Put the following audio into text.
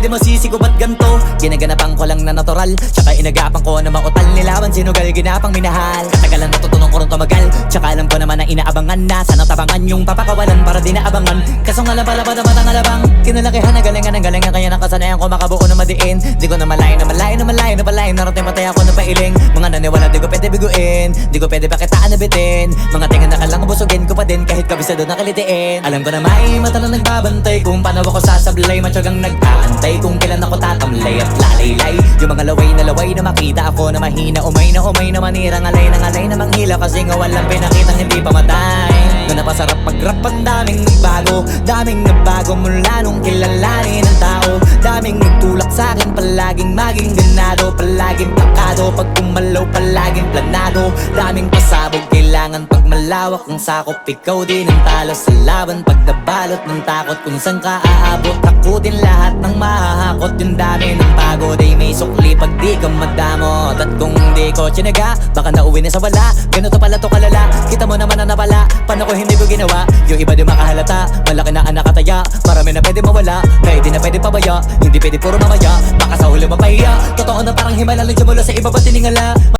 pwede masisi ko ba't ganto? Ginaganapan ko lang na natural, tsaka inagapan ko na mautal. Nilawan sinugal, ginapang minahal. Katagalan natutunan ko rin tumagal, tsaka alam ko naman na inaabangan na. Sana tabangan yung papakawalan para di naabangan. Kaso nga lang pala ba naman ang alabang kinalakihan na galingan ng galingan, kaya nakasanayan ko makabuo na madiin. Di ko na malayo na malayo na malayo na malayo. Narating matay ako ng pailing. Mga naniwala di ko pwede biguin, di ko pwede pakitaan na bitin. Mga tinga na kalang busugin ko pa din kahit kabisado na kalitiin. Alam ko na may mata na nagbabantay kung paano ako sasablay. Matyagang nag-aantay kung kailan ako tatamlay at lalaylay. Yung mga laway na makita ako na mahina. Umay na manira, ngalay na manghila. Kasi nga walang pinakitang hindi pamatay. Na napasarap mag-rap, ang daming nagbago mula nung kilalanin ng tao. Daming nagtulak sa'kin, palaging maging ganado, palaging plakado. Pag kumalaw, palaging planado. Daming pasabog, kailangan pag malawak ang sakop. Ikaw din ang talo sa laban pag nabalot ng takot. Kung saan ka aabot, ako din lahat ng mahahakot. Yung dami ng pagod ay may sukli pag di ka madamot. At kung di ko tsinaga, baka nauwi na sa wala. Ganito pala to kalala, kita mo naman na napala. Paano ko hindi ko ginawa? Yung iba di makahalata, malaki na anak kataya. Marami na pwede mawala, kaya di na pwede pabaya. Hindi pwede puro mamaya, baka sa huli mapahiya. Totoo na parang himala lang siya mula sa iba ba tiningala.